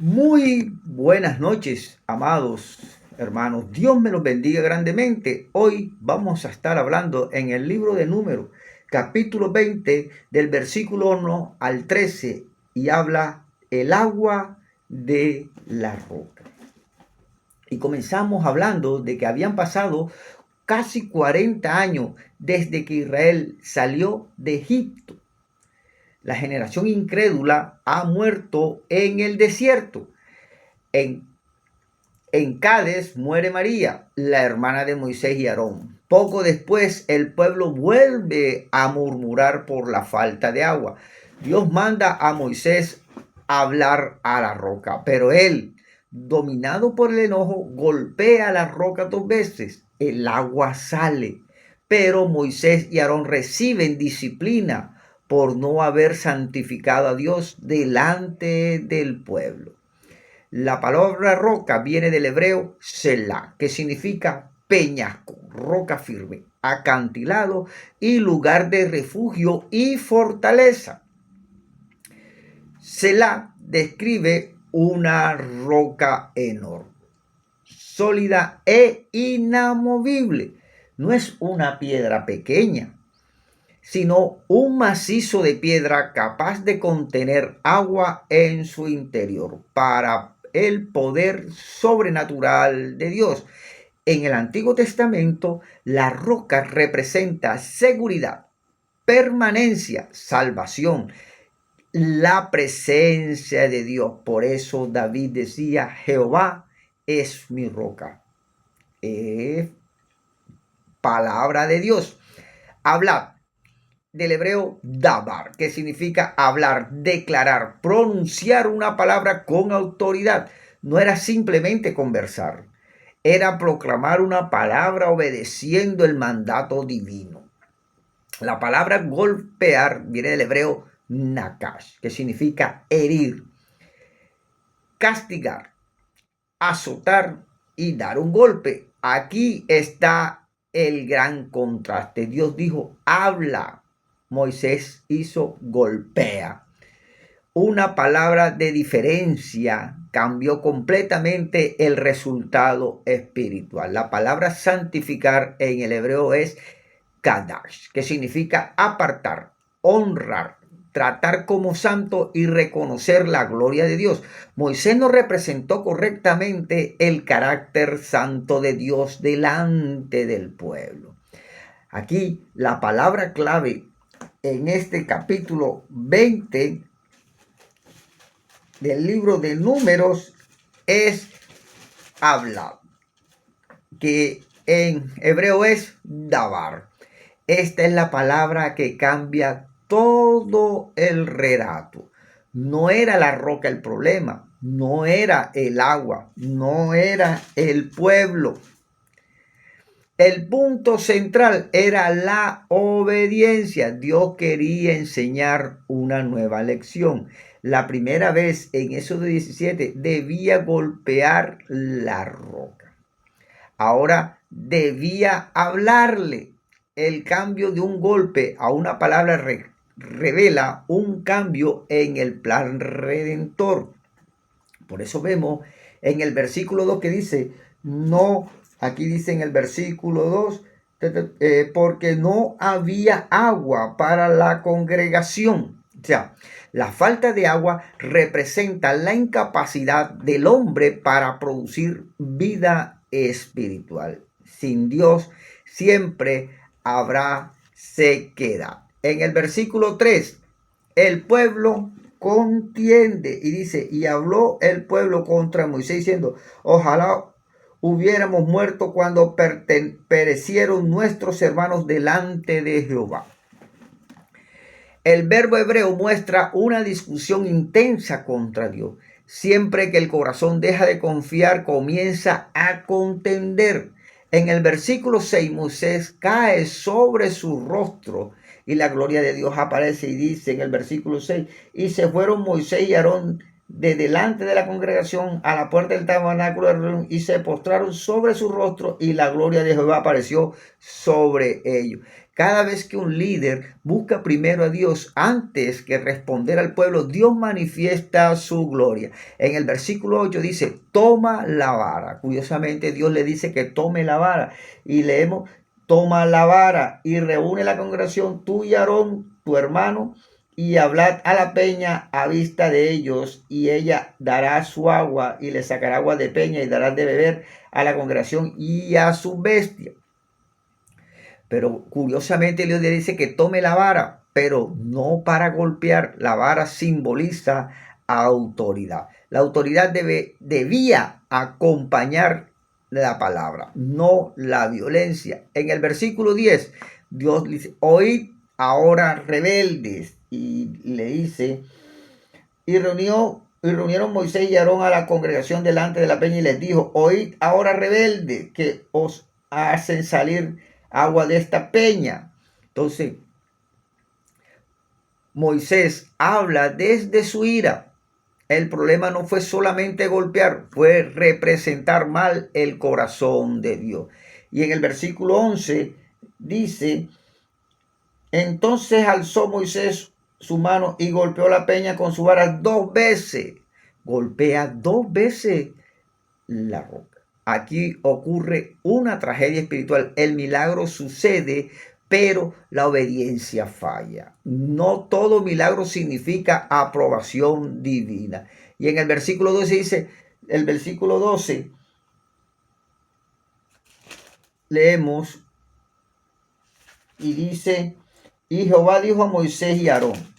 Muy buenas noches, amados hermanos. Dios me los bendiga grandemente. Hoy vamos a estar hablando en el libro de Números, capítulo 20, del versículo 1 al 13, y habla el agua de la roca. Y comenzamos hablando de que habían pasado casi 40 años desde que Israel salió de Egipto. La generación incrédula ha muerto en el desierto. En, en Cades muere María, la hermana de Moisés y Aarón. Poco después, el pueblo vuelve a murmurar por la falta de agua. Dios manda a Moisés a hablar a la roca, pero él, dominado por el enojo, golpea la roca 2 veces. El agua sale, pero Moisés y Aarón reciben disciplina por no haber santificado a Dios delante del pueblo. La palabra roca viene del hebreo Selah, que significa peñasco, roca firme, acantilado y lugar de refugio y fortaleza. Selah describe una roca enorme, sólida e inamovible. No es una piedra pequeña, sino un macizo de piedra capaz de contener agua en su interior para el poder sobrenatural de Dios. En el Antiguo Testamento, la roca representa seguridad, permanencia, salvación, la presencia de Dios. Por eso David decía, Jehová es mi roca. Palabra de Dios. Hablad del hebreo dabar, que significa hablar, declarar, pronunciar una palabra con autoridad. No era simplemente conversar, era proclamar una palabra obedeciendo el mandato divino. La palabra golpear viene del hebreo nakash, que significa herir, castigar, azotar y dar un golpe. Aquí está el gran contraste. Dios dijo, habla. Moisés hizo golpea. Una palabra de diferencia cambió completamente el resultado espiritual. La palabra santificar en el hebreo es kadash, que significa apartar, honrar, tratar como santo y reconocer la gloria de Dios. Moisés no representó correctamente el carácter santo de Dios delante del pueblo. Aquí la palabra clave en este capítulo 20 del libro de Números es hablar, que en hebreo es dabar. Esta es la palabra que cambia todo el relato. No era la roca el problema, no era el agua, no era el pueblo. El punto central era la obediencia. Dios quería enseñar una nueva lección. La primera vez en Éxodo 17 debía golpear la roca. Ahora debía hablarle. El cambio de un golpe a una palabra revela un cambio en el plan redentor. Por eso vemos en el versículo 2 que dice, no, aquí dice en el versículo 2, porque no había agua para la congregación. O sea, la falta de agua representa la incapacidad del hombre para producir vida espiritual. Sin Dios siempre habrá sequedad. En el versículo 3, el pueblo contiende y dice, y habló el pueblo contra Moisés diciendo, ojalá hubiéramos muerto cuando perecieron nuestros hermanos delante de Jehová. El verbo hebreo muestra una discusión intensa contra Dios. Siempre que el corazón deja de confiar, comienza a contender. En el versículo 6, Moisés cae sobre su rostro y la gloria de Dios aparece y dice en el versículo 6, y se fueron Moisés y Aarón de delante de la congregación a la puerta del tabernáculo de reunión y se postraron sobre su rostro y la gloria de Jehová apareció sobre ellos. Cada vez que un líder busca primero a Dios antes que responder al pueblo, Dios manifiesta su gloria. En el versículo 8 dice, toma la vara. Curiosamente, Dios le dice que tome la vara. Y leemos, toma la vara y reúne la congregación, tú y Aarón, tu hermano, y hablad a la peña a vista de ellos, y ella dará su agua y le sacará agua de peña y dará de beber a la congregación y a su bestia. Pero curiosamente Dios le dice que tome la vara, pero no para golpear. La vara simboliza autoridad. La autoridad debía acompañar la palabra, no la violencia. En el versículo 10, Dios dice, oíd ahora rebeldes. Y le dice, reunieron Moisés y Aarón a la congregación delante de la peña y les dijo, oíd ahora rebeldes, que os hacen salir agua de esta peña. Entonces, Moisés habla desde su ira. El problema no fue solamente golpear, fue representar mal el corazón de Dios. Y en el versículo 11 dice, entonces alzó Moisés su mano y golpeó la peña con su vara 2 veces. Golpea 2 veces la roca. Aquí ocurre una tragedia espiritual. El milagro sucede, pero la obediencia falla. No todo milagro significa aprobación divina. Y en el versículo 12 dice, el versículo 12, leemos y dice, y Jehová dijo a Moisés y a Aarón,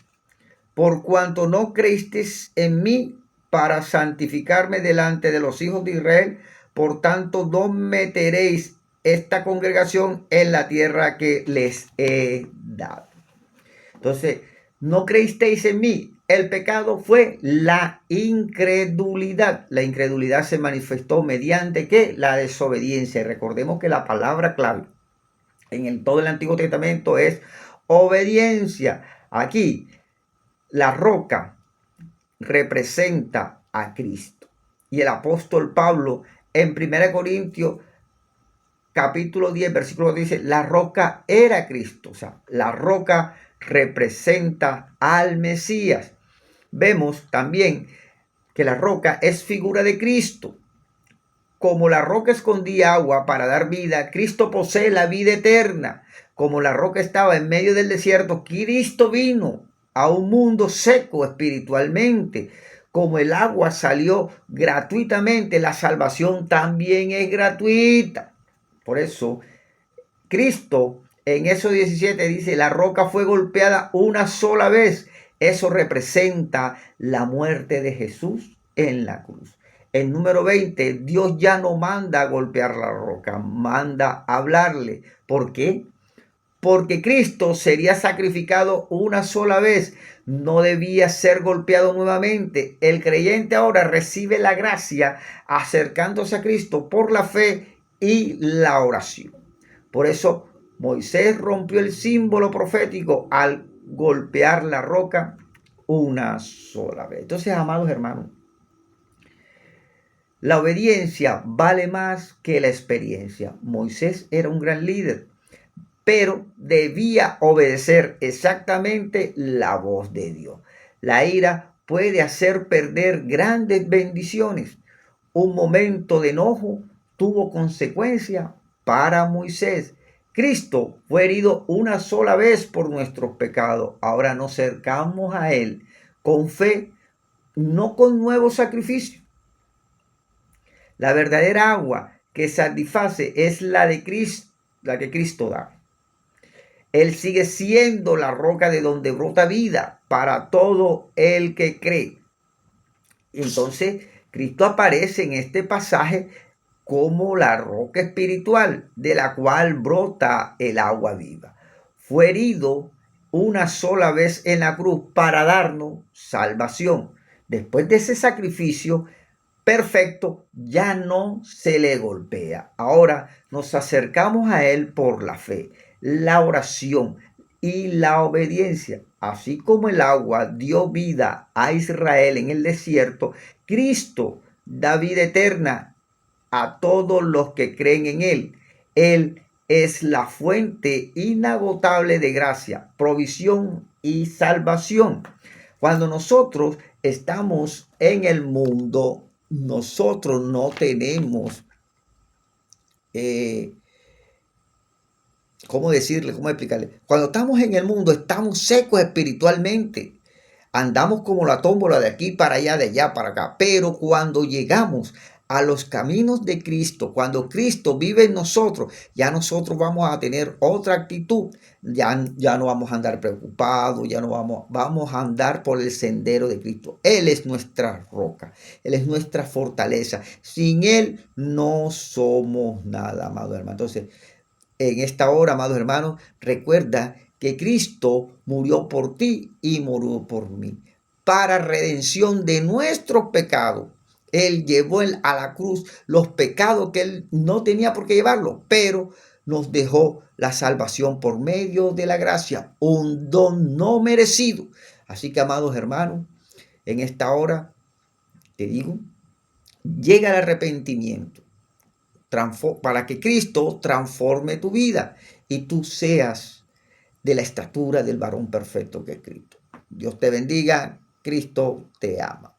por cuanto no creísteis en mí para santificarme delante de los hijos de Israel, por tanto no meteréis esta congregación en la tierra que les he dado. Entonces, no creísteis en mí. El pecado fue la incredulidad. La incredulidad se manifestó mediante ¿qué? La desobediencia. Y recordemos que la palabra clave en todo el Antiguo Testamento es obediencia. Aquí, la roca representa a Cristo. Y el apóstol Pablo en 1 Corintios capítulo 10, versículo dice, la roca era Cristo. O sea, la roca representa al Mesías. Vemos también que la roca es figura de Cristo. Como la roca escondía agua para dar vida, Cristo posee la vida eterna. Como la roca estaba en medio del desierto, Cristo vino a un mundo seco espiritualmente. Como el agua salió gratuitamente, la salvación también es gratuita. Por eso, Cristo en Éxodo 17 dice, la roca fue golpeada una sola vez. Eso representa la muerte de Jesús en la cruz. En número 20, Dios ya no manda a golpear la roca, manda a hablarle. ¿Por qué? Porque Cristo sería sacrificado una sola vez, no debía ser golpeado nuevamente. El creyente ahora recibe la gracia acercándose a Cristo por la fe y la oración. Por eso Moisés rompió el símbolo profético al golpear la roca una sola vez. Entonces, amados hermanos, la obediencia vale más que la experiencia. Moisés era un gran líder, pero debía obedecer exactamente la voz de Dios. La ira puede hacer perder grandes bendiciones. Un momento de enojo tuvo consecuencia para Moisés. Cristo fue herido una sola vez por nuestros pecados. Ahora nos acercamos a Él con fe, no con nuevos sacrificios. La verdadera agua que satisface es la de Cristo, la que Cristo da. Él sigue siendo la roca de donde brota vida para todo el que cree. Entonces, Cristo aparece en este pasaje como la roca espiritual de la cual brota el agua viva. Fue herido una sola vez en la cruz para darnos salvación. Después de ese sacrificio perfecto, ya no se le golpea. Ahora nos acercamos a Él por la fe, la oración y la obediencia. Así como el agua dio vida a Israel en el desierto, Cristo da vida eterna a todos los que creen en Él. Él es la fuente inagotable de gracia, provisión y salvación. Cuando nosotros estamos en el mundo, nosotros no tenemos, ¿cómo decirle? ¿Cómo explicarle? Cuando estamos en el mundo, estamos secos espiritualmente. Andamos como la tómbola de aquí para allá, de allá para acá. Pero cuando llegamos a los caminos de Cristo, cuando Cristo vive en nosotros, ya nosotros vamos a tener otra actitud. Ya no vamos a andar preocupados, ya no vamos a andar por el sendero de Cristo. Él es nuestra roca, Él es nuestra fortaleza. Sin Él no somos nada, amado hermano. Entonces, en esta hora, amados hermanos, recuerda que Cristo murió por ti y murió por mí para redención de nuestros pecados. Él llevó a la cruz los pecados que Él no tenía por qué llevarlos, pero nos dejó la salvación por medio de la gracia, un don no merecido. Así que, amados hermanos, en esta hora, te digo, llega el arrepentimiento para que Cristo transforme tu vida y tú seas de la estatura del varón perfecto que es Cristo. Dios te bendiga, Cristo te ama.